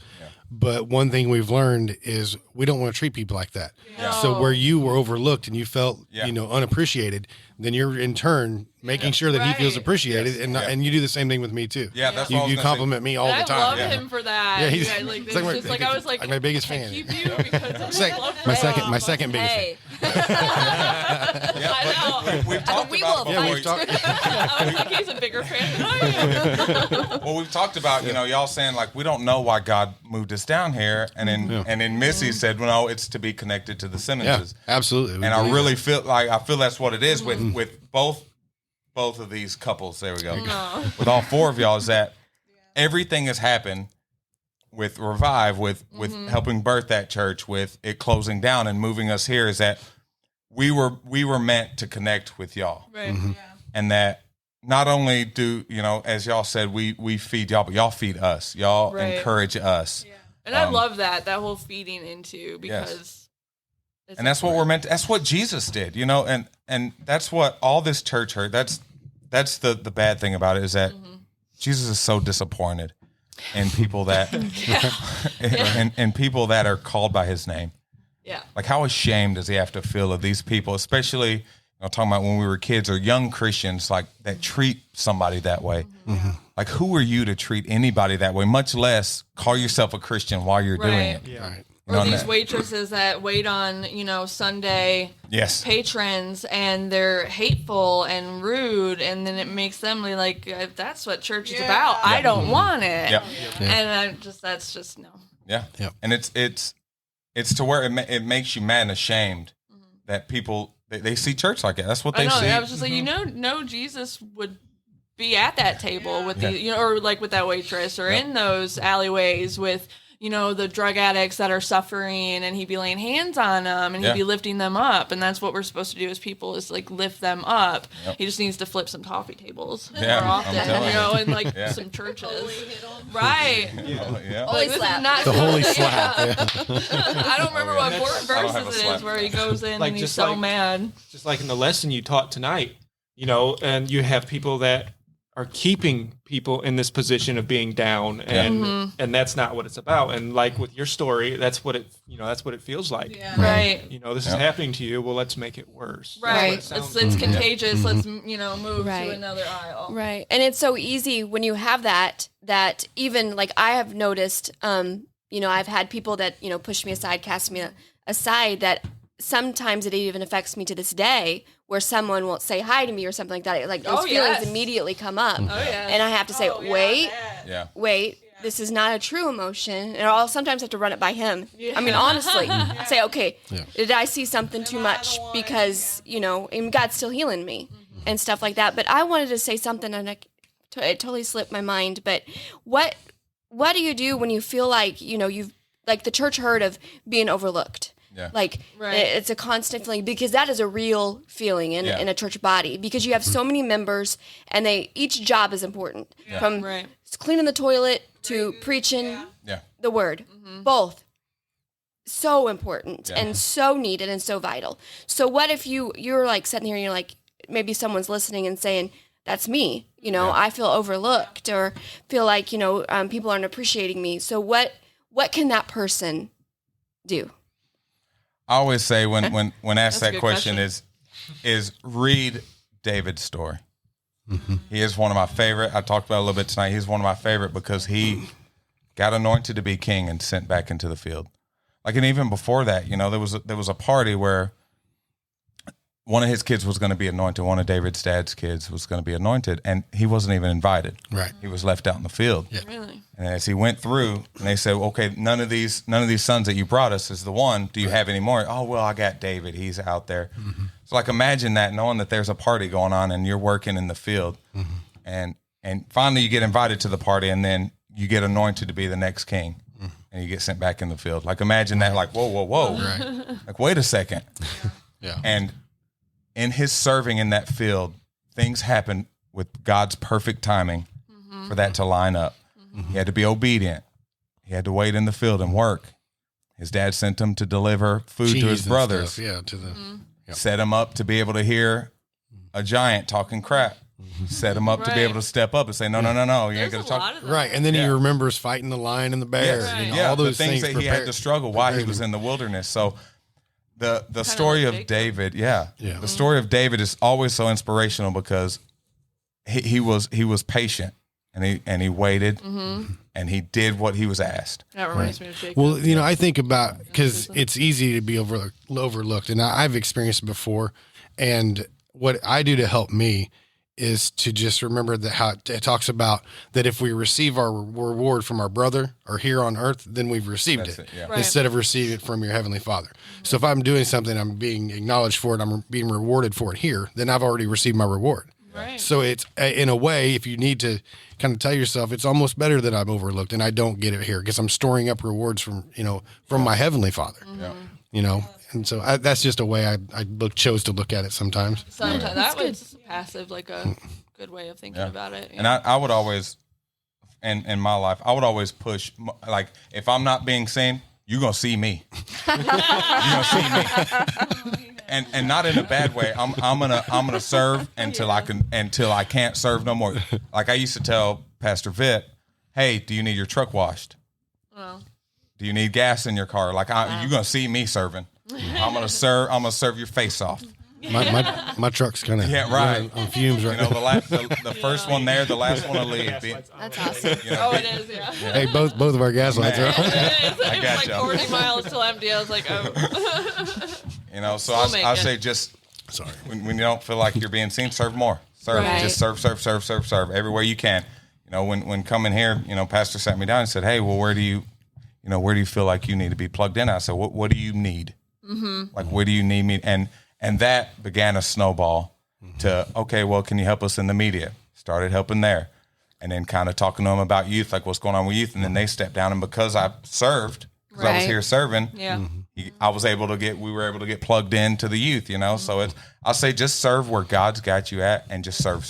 But one thing we've learned is we don't want to treat people like that. So where you were overlooked and you felt, unappreciated, then you're in turn making sure that he feels Right. appreciated. And you do the same thing with me too. Yeah, that's what I was you gonna say. compliment me all And the I time. love him for that. Yeah, Yeah, he's- like, it's it's like just like I was like my biggest I fan. keep you because My second biggest fan. Hey, I know. We've talked We about will it Yeah, before. we've talked. I was like, he's a bigger fan than I am. Well, we've talked about, y'all saying like we don't know why God moved us down here, and then Missy said, well, no, it's to be connected to the Yeah, Simmonses. absolutely. And I really feel that's what it is with both of these couples. There we go. With all four of y'all, is that everything has happened with Revive, with helping birth that church, with it closing down and moving us here. Is that we were meant to connect with y'all, Right. and that not only do as y'all said, we feed y'all, but y'all feed us. Y'all Right. encourage us. And I love that whole feeding into, because it's And that's what we're meant to, that's what Jesus did, and that's what all this church heard. That's the bad thing about it, is that Jesus is so disappointed in people that and people that are called by his name. yeah. Like, how ashamed does he have to feel of these people, especially talking about when we were kids or young Christians, like that treat somebody that way. Like, who are you to treat anybody that way, much less call yourself a Christian while you're doing Right. it? Yeah. Or these that- waitresses that wait on, Sunday Yes. patrons, and they're hateful and rude, and then it makes them like, if that's what church is about, I don't want it. Yep. And that's just no. Yeah. Yep. And it's to where it makes you mad and ashamed that people they see church like that. That's what I they know. see. I was just like, no, Jesus would be at that table with the, or like with that waitress, or in those alleyways with, the drug addicts that are suffering, and he'd be laying hands on them, and he'd be lifting them up. And that's what we're supposed to do as people, is like lift them up. He just needs to flip some coffee tables Yeah, more often, I'm telling you. and like some churches. Right. Yeah. Holy Like, this slap. is not The holy Yeah. slap. I don't remember what I don't have a verses it slap is where he for goes in Like, and he's just so like- mad. Just like in the lesson you taught tonight, and you have people that are keeping people in this position of being down, and and that's not what it's about. And like with your story, that's what it feels like. Right. This is happening to you. Well, let's make it worse. Right. That's what it It's sounds like. contagious. Let's, move Right. to another aisle. Right. And it's so easy when you have that even like I have noticed, I've had people that, push me aside, cast me aside, that sometimes it even affects me to this day, where someone won't say hi to me or something like that. Like those Oh, feelings yes. immediately come up. Oh, yeah. And I have to say, wait, Yeah. this is not a true emotion. And I'll sometimes have to run it by him. I mean, honestly, say, okay, did I see something too much? Because, and God's still healing me and stuff like that. But I wanted to say something, and it totally slipped my mind. But what do you do when you feel like, you've, like the church heard of being overlooked? Yeah. Like Right. it's a constant feeling, because that is a real feeling in a church body, because you have so many members, and each job is important, from Right. cleaning the toilet to preaching Yeah. the word, both so important Yeah. and so needed and so vital. So what if you're like sitting here and you're like, maybe someone's listening and saying, that's me, I feel overlooked, or feel like, people aren't appreciating me. So what can that person do? I always say when asked That's a that good question is read David's story. He is one of my favorite. I talked about it a little bit tonight. He's one of my favorite because he got anointed to be king and sent back into the field. Like, and even before that, there was a party where one of his kids was going to be anointed. One of David's dad's kids was going to be anointed, and he wasn't even invited. Right. He was left out in the field. Yeah. Really? And as he went through, and they said, "Okay, none of these sons that you brought us is the one. Do you have any more?" "Oh, well, I got David. He's out there." So, like, imagine that, knowing that there's a party going on, and you're working in the field, and And finally you get invited to the party, and then you get anointed to be the next king, and you get sent back in the field. Like, imagine that, like, whoa. Right. Like, wait a second. Yeah. And in his serving in that field, things happen with God's perfect timing for that to line up. He had to be obedient. He had to wait in the field and work. His dad sent him to deliver food to his Cheese and brothers. stuff. Yeah, to the Set him up to be able to hear a giant talking crap. Set him up to be able to step up and say, no, you ain't There's going a to talk. lot of that. right, and then he remembers fighting the lion and the bear. Yes. You know, Yeah, all those the things that he had to struggle while he was in the wilderness. So the story like of Jacob. David, Yeah. the story of David is always so inspirational because he was patient, and he waited, and he did what he was asked. That reminds me of Jacob. Well, you know, I think about, because it's easy to be overlooked, and I've experienced it before. And what I do to help me is to just remember that how it talks about that if we receive our reward from our brother or here on earth, then we've received That's it, it, yeah. Right. instead of receiving it from your heavenly Father. So if I'm doing something, I'm being acknowledged for it, I'm being rewarded for it here, then I've already received my reward. Right. So it's, in a way, if you need to kind of tell yourself, it's almost better that I'm overlooked and I don't get it here, because I'm storing up rewards from my heavenly Father. Yeah. You know, and so that's just a way I chose to look at it sometimes. Sometimes that was passive, like a good way of thinking about it. And I would always, in my life, I would always push, like, if I'm not being seen, you're going to see me. You're going to see me. And not in a bad way. I'm gonna serve until I can't serve no more. Like I used to tell Pastor Vitt, hey, do you need your truck washed? Well, Do you need gas in your car? Like you're gonna see me serving. I'm gonna serve your face off. My truck's kind of on fumes right You know, now. the first one there, the last one to leave. That's awesome. You know, oh, it is, yeah. Hey, both of our gas lights are on. It is. I It got was like you. 40 miles till empty. I was like, oh. You know, so We'll make I it. say just Sorry. when you don't feel like you're being seen, serve more. Serve. Right. Just serve everywhere you can. You know, when coming here, you know, Pastor sat me down and said, hey, well, where do you feel like you need to be plugged in? I said, what do you need? Like, where do you need me? And that began a snowball to, okay, well, can you help us in the media? Started helping there. And then kind of talking to them about youth, like what's going on with youth. And then they stepped down. And because I served, because I was Right. here serving, Yeah. we were able to get plugged into the youth, you know? So I'll say just serve where God's got you at and just serve.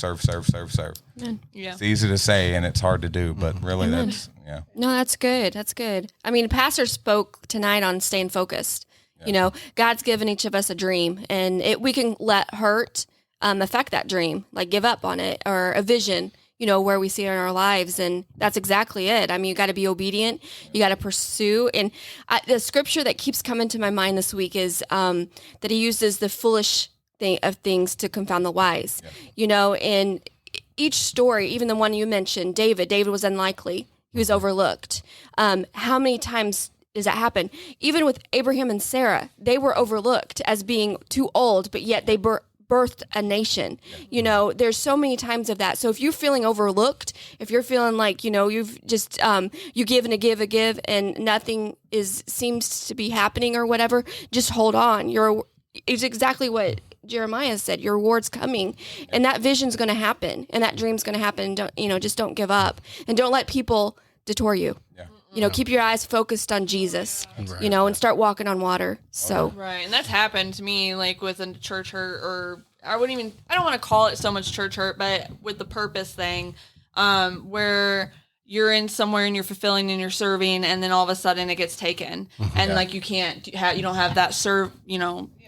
Yeah. It's easy to say and it's hard to do, but really that's, yeah. No, that's good. That's good. I mean, Pastor spoke tonight on staying focused. You know, God's given each of us a dream, and we can let hurt affect that dream, like give up on it, or a vision, you know, where we see it in our lives. And that's exactly it. I mean, you got to be obedient. You got to pursue. And the scripture that keeps coming to my mind this week is that he uses the foolish thing of things to confound the wise, you know, and each story, even the one you mentioned, David was unlikely. He was overlooked. How many times does that happen? Even with Abraham and Sarah, they were overlooked as being too old, but yet they birthed a nation. You know, there's so many times of that. So if you're feeling overlooked, if you're feeling like, you know, you've just, you give and a give and nothing seems to be happening or whatever, just hold on. It's exactly what Jeremiah said. Your reward's coming, and that vision's going to happen, and that dream's going to happen. Just don't give up, and don't let people detour you. Yeah. Mm-hmm. You know, keep your eyes focused on Jesus, you know, and start walking on water. So, Right. And that's happened to me, like with a church hurt, or I don't want to call it so much church hurt, but with the purpose thing, where you're in somewhere and you're fulfilling and you're serving, and then all of a sudden it gets taken, and like you don't have that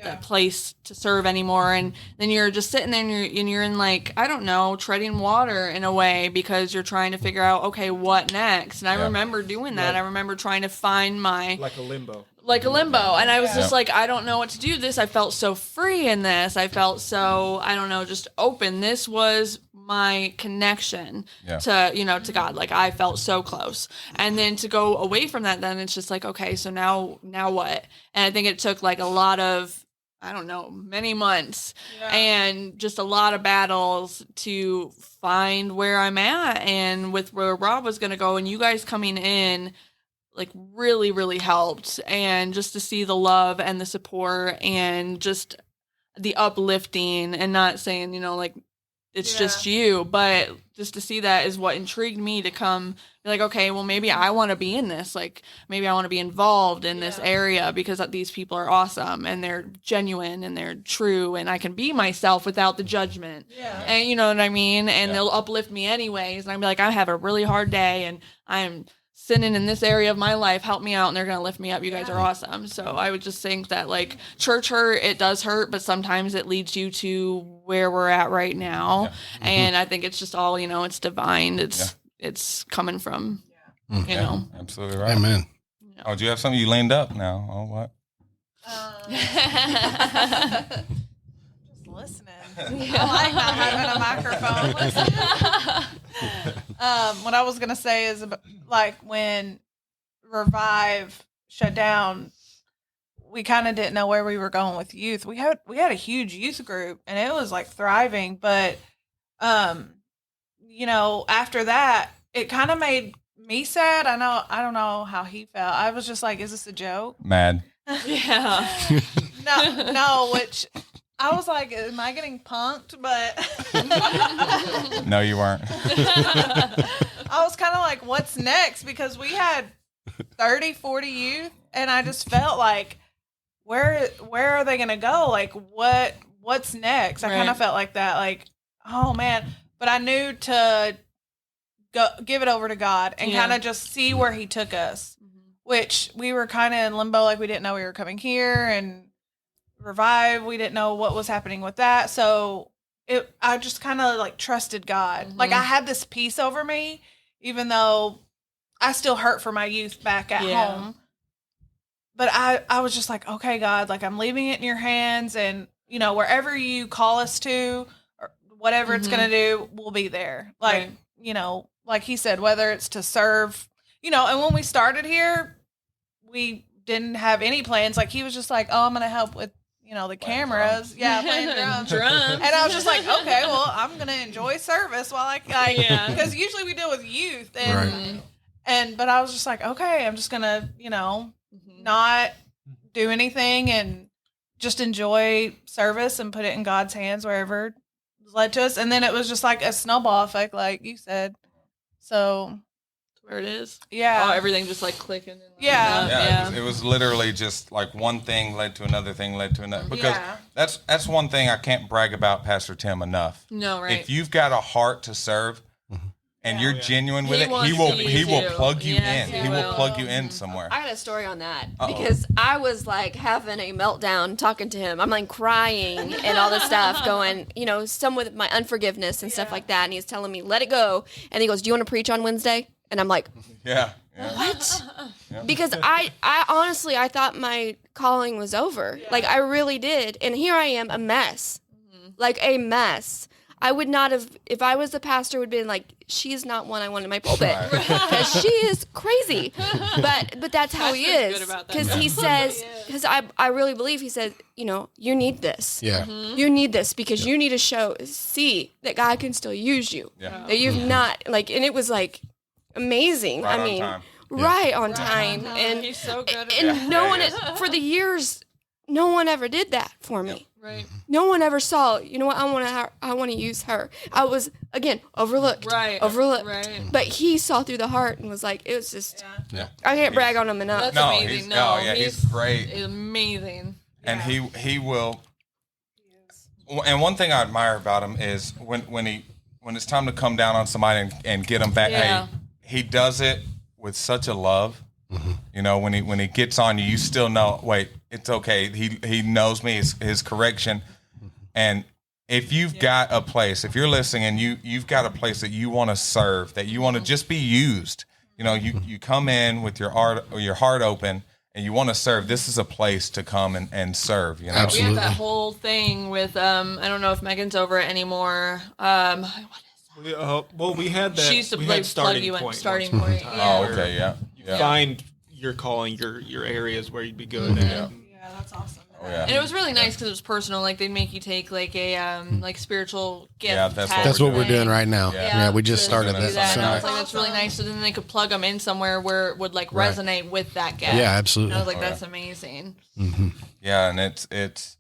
that place to serve anymore, and then you're just sitting there and you're in, like, I don't know, treading water in a way, because you're trying to figure out, okay, what next? And I remember doing that. I remember trying to find Like a limbo. and I was just like, I don't know what to do this. I felt so free in this. I felt so, I don't know, just open. This was my connection to God. Like, I felt so close. And then to go away from that, then it's just like, okay, so now what? And I think it took like a lot of, I don't know, many months and just a lot of battles to find where I'm at and with where Rob was going to go, and you guys coming in like really, really helped. And just to see the love and the support and just the uplifting, and not saying, like it's just you. But just to see that is what intrigued me to come be like, okay, well, maybe I want to be in this. Like, maybe I want to be involved in this area because these people are awesome and they're genuine and they're true and I can be myself without the judgment. Yeah. And you know what I mean? And they'll uplift me anyways. And I'll be like, I have a really hard day and I'm sinning in this area of my life, help me out, and they're going to lift me up. You guys are awesome. So I would just think that, like, church hurt, it does hurt, but sometimes it leads you to where we're at right now. Yeah. And I think it's just all, it's divine. It's coming from, you know. Absolutely right. Amen. Yeah. Oh, do you have something? You leaned up now. Oh, what? Just listening. I like not having a microphone. What I was going to say is, like, when Revive shut down, we kind of didn't know where we were going with youth. We had a huge youth group, and it was, like, thriving. But, after that, it kind of made me sad. I don't know how he felt. I was just like, is this a joke? Mad. Yeah. No, which... I was like, am I getting punked? But no, you weren't. I was kind of like, what's next? Because we had 30, 40 youth, and I just felt like, where are they going to go? Like, what's next? I kind of felt like that, like, oh man. But I knew to go give it over to God and kind of just see where he took us, which we were kind of in limbo. Like, we didn't know we were coming here, and Revive, we didn't know what was happening with that. So I just kind of like trusted God. Like, I had this peace over me, even though I still hurt for my youth back at home. But I was just like, okay, God, like, I'm leaving it in your hands, and wherever you call us to, or whatever it's going to do, we'll be there. Like, like he said, whether it's to serve, and when we started here, we didn't have any plans. Like, he was just like, oh, I'm going to help with the cameras. Yeah, playing drums. And I was just like, okay, well, I'm going to enjoy service while because usually we deal with youth. But I was just like, okay, I'm just going to, not do anything and just enjoy service and put it in God's hands wherever it was led to us. And then it was just like a snowball effect, like you said. So... where it is. Yeah. Oh, everything just like clicking. And It was literally just like one thing led to another thing led to another. Because that's one thing I can't brag about Pastor Tim enough. No, right. If you've got a heart to serve and you're genuine with it, he will plug you in. He will plug you in somewhere. I got a story on that because I was like having a meltdown talking to him. I'm like crying and all this stuff going, some with my unforgiveness and stuff like that. And he's telling me, let it go. And he goes, do you want to preach on Wednesday? And I'm like, what? Yeah. Because I honestly, I thought my calling was over. Yeah. Like, I really did. And here I am, a mess. Like, a mess. I would not have, if I was the pastor, would have been like, she's not one I want in my pulpit. Because she is crazy. But that's how he is. Because he says, because I really believe he said, you need this. Yeah. You need this because you need to see that God can still use you. Yeah. That you've not, like, and it was like, amazing. Right on time. And he's so good at and no one for the years, no one ever did that for me. Right. No one ever saw, what, I want to use her. I was, again, overlooked. Right. But he saw through the heart and was like, it was just, I can't brag on him enough. That's amazing. He's great. Amazing. And he will. And one thing I admire about him is when it's time to come down on somebody and get them back, he does it with such a love. When he gets on you, you still know, wait, it's okay. He knows me, his correction. And if you've got a place, if you're listening and you've got a place that you want to serve, that you want to just be used, you come in with your heart open and you want to serve, this is a place to come and serve. Absolutely. We had that whole thing with, I don't know if Megan's over it anymore. What is well, we had that. She used to starting you point. Starting point. Oh, okay, yeah. Find your calling, your areas where you'd be good at. Yeah, that's awesome. Oh, yeah. And it was really nice because it was personal. Like, they'd make you take like a like spiritual gift. Yeah, that's what we're doing right now. Yeah, we just started that. And I was like, that's really nice. So then they could plug them in somewhere where it would like resonate with that gift. Yeah, absolutely. And I was like, that's amazing. Yeah, and it's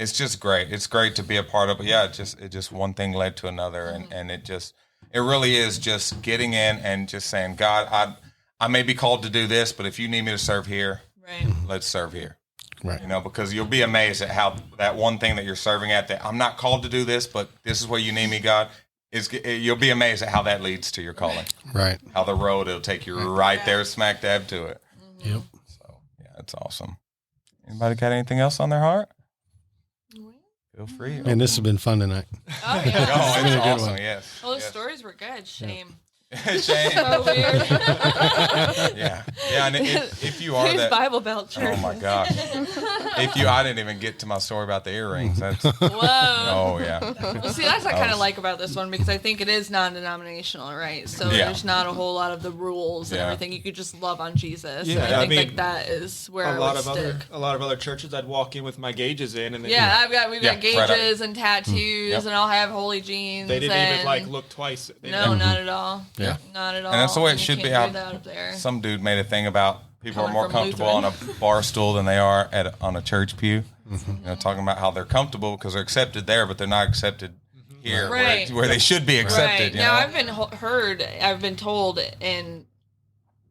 it's just great. It's great to be a part of. But yeah, it just one thing led to another, and it really is just getting in and just saying, God, I may be called to do this, but if you need me to serve here, Right. let's serve here. Right. You know, because you'll be amazed at how that one thing that you're serving at, that I'm not called to do this, but this is where you need me, God. You'll be amazed at how that leads to your calling. Right. How the road, it'll take you right there, smack dab to it. Yep. So yeah, it's awesome. Anybody got anything else on their heart? Feel free. And this has been fun tonight. Oh, yeah. Oh, been a it's good awesome. one. Yes. Well, the yes. stories were good. Shame. Shame. So weird. Yeah. And if you are Here's that. Bible Belt Church. Oh my gosh. I didn't even get to my story about the earrings. That's. Whoa. Oh yeah. Well, see, that's what I kind of like about this one because I think it is non-denominational, right? So Yeah. there's not a whole lot of the rules and Yeah. everything. You could just love on Jesus. Yeah, and I I think mean, like that is where I would stick. a lot of other churches I'd walk in with my gauges in, and Yeah, we've Yeah, got right gauges and tattoos, Yep. and I'll have holy jeans. they didn't and even like look twice. They No, not at all. Yeah. Not at all. And that's the way it You should be. can't do that up there. Some dude made a thing about people Coming are more from comfortable on a Lutheran. bar stool than they are on a church pew. You know, talking about how they're comfortable because they're accepted there, but they're not accepted here, Right. where they should be accepted. Right. You Now, know? I've been told, and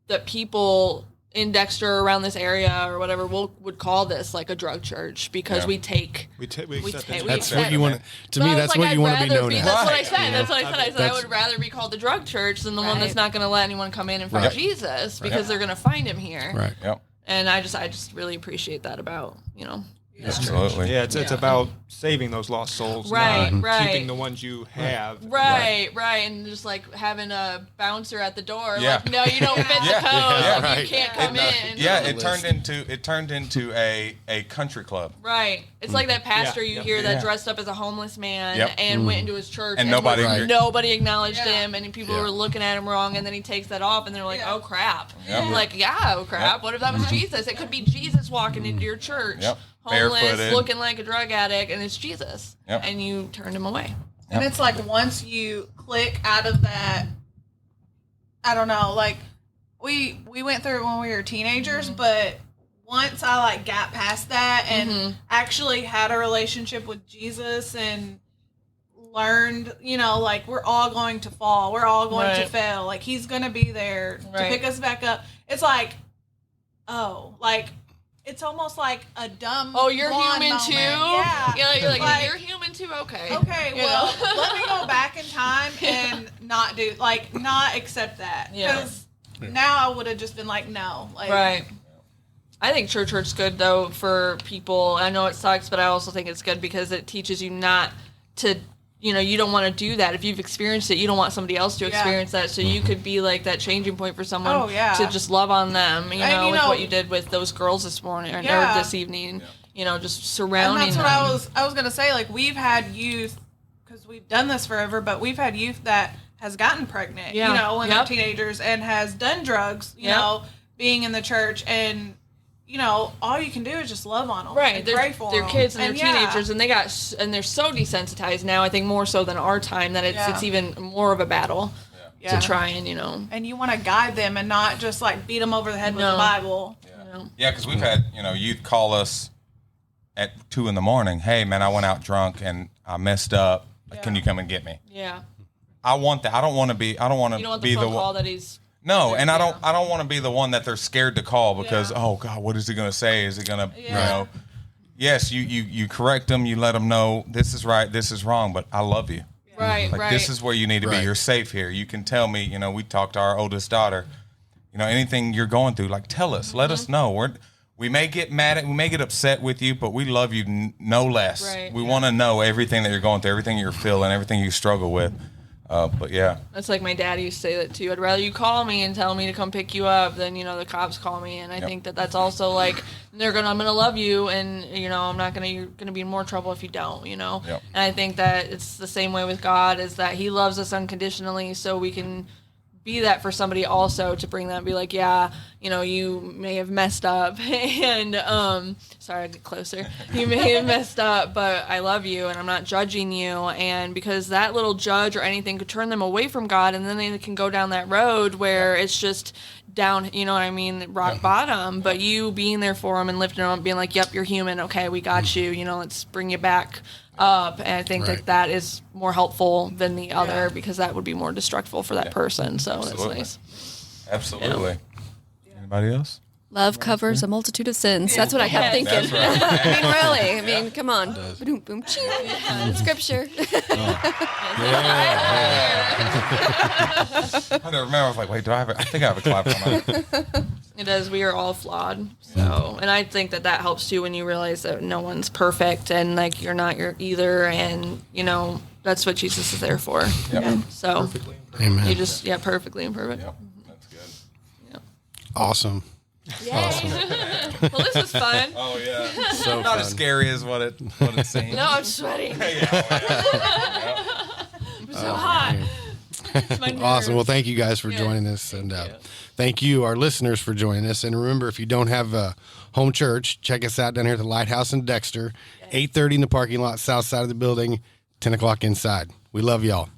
that people in Dexter around this area or whatever would call this like a drug church because Yeah. we take. we accept we it. accept- That's what you want. To But me, I was that's like, what I'd you want to be rather known as. That's what I Right. said. That's what I said. I said I That's- would rather be called the drug church than the one that's Right. not going to let anyone come in and find Right. Jesus because they're going to find him here. Right. Yep. And I just really appreciate that about Absolutely. Yeah, it's about saving those lost souls, Right, not right. keeping the ones you have. Right, and just like having a bouncer at the door, Yeah. like, no, you don't fit the Yeah. code, Yeah, like, you right. can't come in. Yeah, it turned into a country club. Right. It's like that pastor you Yep. hear that Yeah. dressed up as a homeless man Yep. and went into his church And nobody- Right. nobody acknowledged Yeah. him and people Yeah. were looking at him wrong and then he takes that off and they're like, Yeah. oh crap. Yep. I'm like, yeah, oh crap. Yep. What if that was Jesus? It could be Jesus walking into your church, Yep. homeless, Barefooted. looking like a drug addict, and it's Jesus. Yep. And you turned him away. And it's like once you click out of that, I don't know, like we went through it when we were teenagers, but once I like got past that and actually had a relationship with Jesus and learned, you know, like we're all going to fall, we're all going to Right. fail, like he's going to be there to Right. pick us back up. It's like, oh, like it's almost like a dumb. Oh, you're blonde human moment. too? Yeah. You're like, Like- you're human too? Okay. Okay, You well, know? let me go back in time and not accept that. Yeah. Because now I would have just been like, no. Like, Right. I think church hurt's good though for people. I know it sucks, but I also think it's good because it teaches you not to, you know, you don't want to do that. If you've experienced it, you don't want somebody else to Yeah. experience that. So you could be like that changing point for someone Oh, yeah. to just love on them, you And, know, you with know- what you did with those girls this morning or Yeah. this evening, you know, just And surrounding that's what them. I was going to say. Like, we've had youth, because we've done this forever, but we've had youth that has gotten pregnant, Yeah. you know, when Yep. they're teenagers and has done drugs, you Yep. know, being in the church. And, you know, all you can do is just love on them. Right, And they're pray for they're them. kids and they're yeah. teenagers, and they're so desensitized now. I think more so than our time that Yeah. it's even more of a battle Yeah. to try and And you want to guide them and not just like beat them over the head with No. the Bible. you know. Yeah, because we've had youth call us at 2 a.m. Hey man, I went out drunk and I messed up. Can you come and get me? Yeah, I want that. I don't want to be. I don't want you don't to want be the the phone call one. that he's No, and I Yeah. don't. I don't want to be the one that they're scared to call because Yeah. oh god, what is he going to say? Is he going to you Yeah. know? Yes, you correct them. You let them know this is right, this is wrong. But I love you. right, Like right. this is where you need to Right. be. You're safe here. You can tell me. We talked to our oldest daughter. Anything you're going through, like tell us. Let us know. We may get mad we may get upset with you, but we love you no less. Right. We want to know everything that you're going through, everything you're feeling, everything you struggle with. But yeah, That's like my dad used to say that too. I'd rather you call me and tell me to come pick you up than the cops call me. And I Yep. think that's also like I'm gonna love you, and I'm not gonna you're gonna be in more trouble if you don't. Yep. And I think that it's the same way with God, is that He loves us unconditionally, so we can be that for somebody also, to bring that, be like, yeah, you may have messed up and sorry, I get closer, you may have messed up, but I love you and I'm not judging you. And because that little judge or anything could turn them away from God, and then they can go down that road where it's just down, you know what I mean, rock bottom, but you being there for them and lifting them up, being like, yep, you're human. Okay, we got you. You know, let's bring you back up. And I think that is more helpful than the other because that would be more destructive for that person. So that's nice. Absolutely. Anybody else? Love covers a multitude of sins. That's what I kept thinking. That's right. I mean, really. I mean, come on. Boom, boom, ching. Scripture. I don't remember. I was like, wait, I think I have a clap on that. It does. We are all flawed. So, and I think that helps too when you realize that no one's perfect and like you're not either. And, you know, that's what Jesus is there for. Yep. So, Amen. you just, perfectly imperfect. Yep. That's good. Yep. Awesome. Awesome. Well, this was fun. Oh, yeah. So Not fun. as scary as what it seems. No, I'm sweating. I'm so hot. It's my nerves. Awesome. Well, thank you guys for joining us. And thank you, our listeners, for joining us. And remember, if you don't have a home church, check us out down here at the Lighthouse in Dexter, 8:30 in the parking lot, south side of the building, 10 o'clock inside. We love y'all.